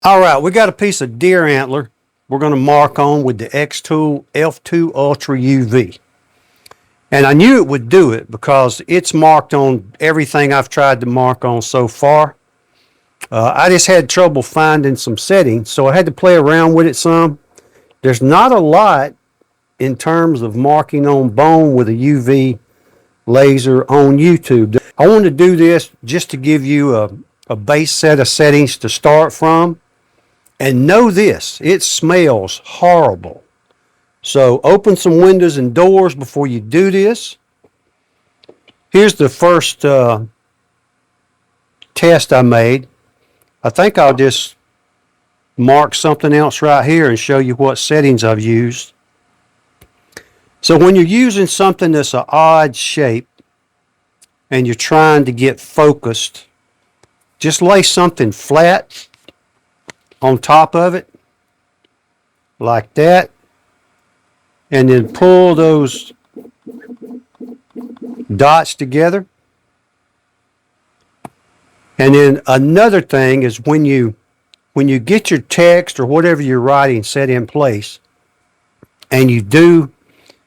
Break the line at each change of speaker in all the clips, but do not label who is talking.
All right, we got a piece of deer antler we're going to mark on with the xTool F2 Ultra UV. And I knew it would do it because it's marked on everything I've tried to mark on so far. I just had trouble finding some settings, so I had to play around with it some. There's not a lot in terms of marking on bone with a UV laser on YouTube. I wanted to do this just to give you a base set of settings to start from. And know this, it smells horrible. So open some windows and doors before you do this. Here's the first test I made. I think I'll just mark something else right here and show you what settings I've used. So when you're using something that's an odd shape and you're trying to get focused, just lay something flat on top of it like that, and then pull those dots together. And then another thing is when you get your text or whatever you're writing set in place and you do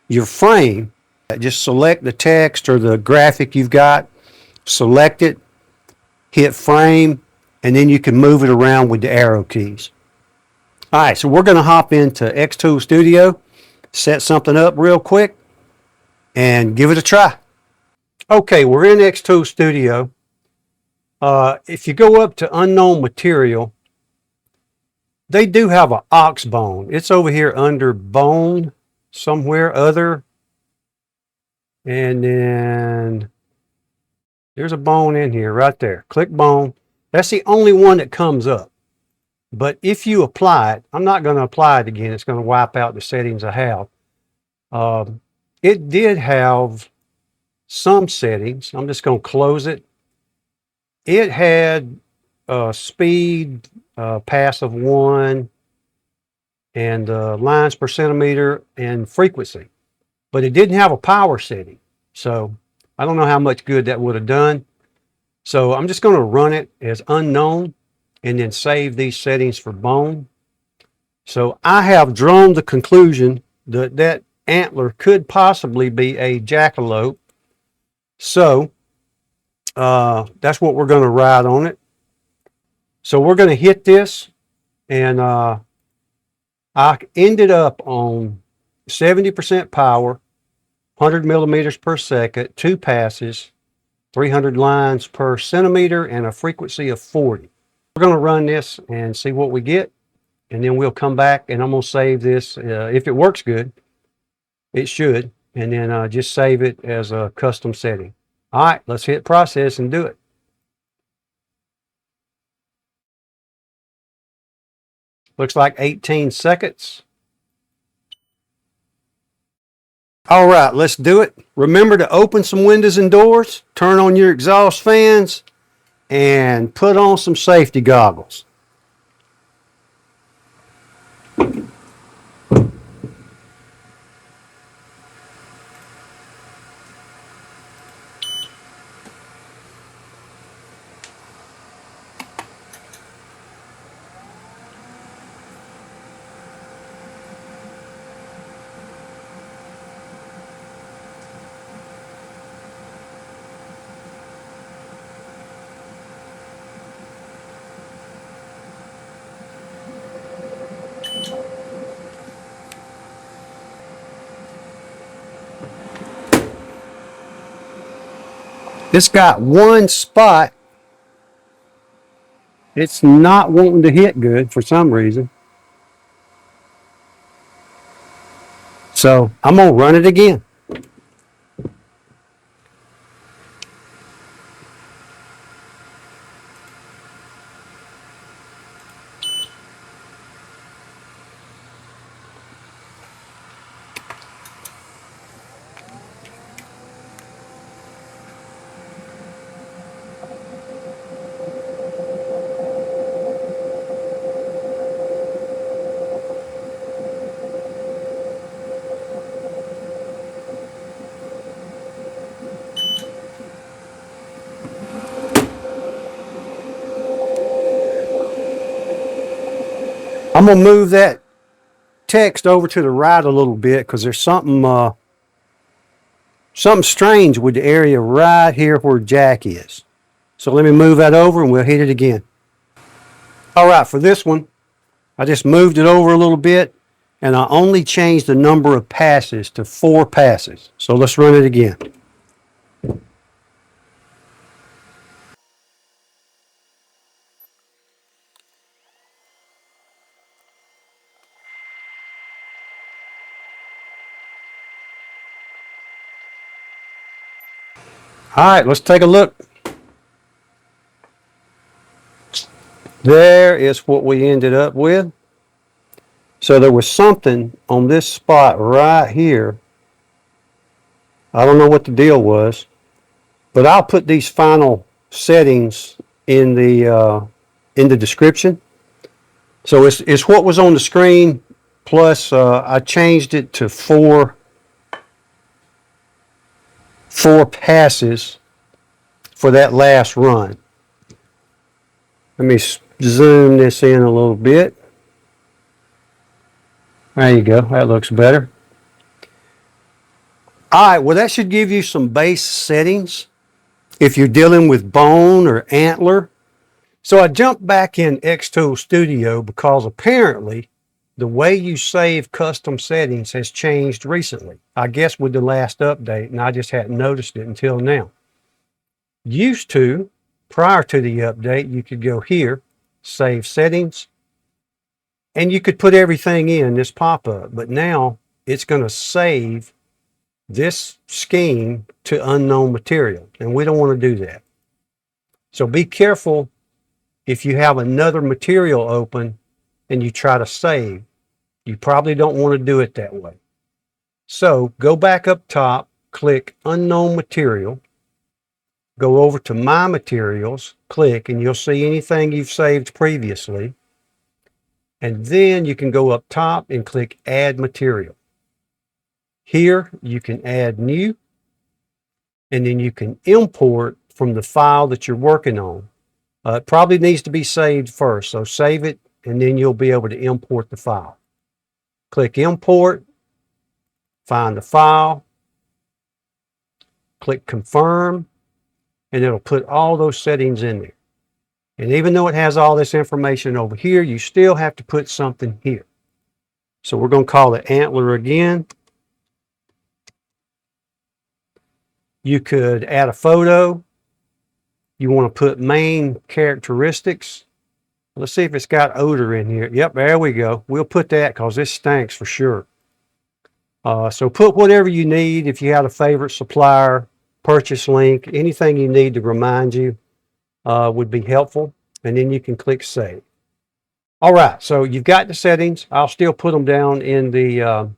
your frame, just select the text or the graphic you've got, select it, hit frame, and then you can move it around with the arrow keys. All right, so we're going to hop into xTool Studio, set something up real quick, and give it a try. Okay, we're in xTool Studio. If you go up to unknown material, they do have an ox bone. It's over here under bone somewhere other. And then there's a bone in here right there. Click bone. That's the only one that comes up. But if you apply it, I'm not going to apply it again. It's going to wipe out the settings I have. It did have some settings. I'm just going to close it. It had speed, pass of 1, and lines per centimeter and frequency. But it didn't have a power setting. So I don't know how much good that would have done. So I'm just going to run it as unknown and then save these settings for bone. So I have drawn the conclusion that that antler could possibly be a jackalope. So that's what we're going to ride on it. So we're going to hit this, and I ended up on 70% power, 100 millimeters per second, 2 passes, 300 lines per centimeter, and a frequency of 40. We're going to run this and see what we get, and then we'll come back, and I'm going to save this. If it works good, it should, and then just save it as a custom setting. All right, let's hit process and do it. Looks like 18 seconds. All right, let's do it. Remember to open some windows and doors, turn on your exhaust fans, and put on some safety goggles. It's got one spot. It's not wanting to hit good for some reason. So I'm going to run it again. I'm going to move that text over to the right a little bit because there's something strange with the area right here where Jack is. So let me move that over and we'll hit it again. All right, for this one, I just moved it over a little bit and I only changed the number of passes to 4 passes. So let's run it again. All right, let's take a look. There is what we ended up with. So there was something on this spot right here. I don't know what the deal was, but I'll put these final settings in the description. So it's what was on the screen, plus I changed it to four passes for that last run. Let me zoom this in a little bit. There you go. That looks better. All right. Well, that should give you some base settings if you're dealing with Bone or Antler. So I jumped back in xTool Studio because apparently the way you save custom settings has changed recently. I guess with the last update, and I just hadn't noticed it until now. Used to, prior to the update, you could go here, save settings, and you could put everything in this pop-up. But now it's going to save this scheme to unknown material, and we don't want to do that. So be careful if you have another material open and you try to save. You probably don't want to do it that way. So go back up top, click unknown material, go over to my materials, click, and you'll see anything you've saved previously. And then you can go up top and click add material. Here you can add new, and then you can import from the file that you're working on. It probably needs to be saved first, so save it, and then you'll be able to import the file. Click import, find the file, click confirm, and it'll put all those settings in there. And even though it has all this information over here, you still have to put something here. So we're going to call it Antler again. You could add a photo. You want to put main characteristics. Let's see if it's got odor in here. Yep, there we go. We'll put that because this stinks for sure. So put whatever you need. If you have a favorite supplier, purchase link, anything you need to remind you would be helpful. And then you can click save. All right, so you've got the settings. I'll still put them down in the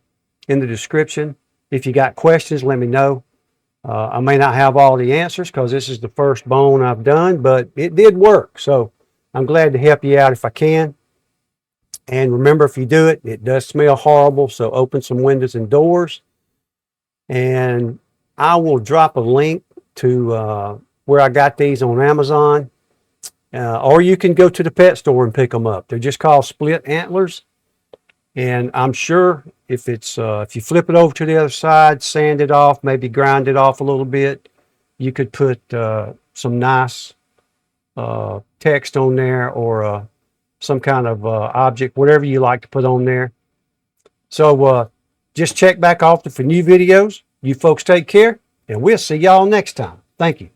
description. If you got questions, let me know. I may not have all the answers because this is the first bone I've done, but it did work. So I'm glad to help you out if I can. And remember, if you do it, it does smell horrible. So open some windows and doors. And I will drop a link to where I got these on Amazon. Or you can go to the pet store and pick them up. They're just called split antlers. And I'm sure if you flip it over to the other side, sand it off, maybe grind it off a little bit, you could put some nice text on there or some kind of object, whatever you like to put on there. So just check back often for new videos. You folks take care, and we'll see y'all next time. Thank you.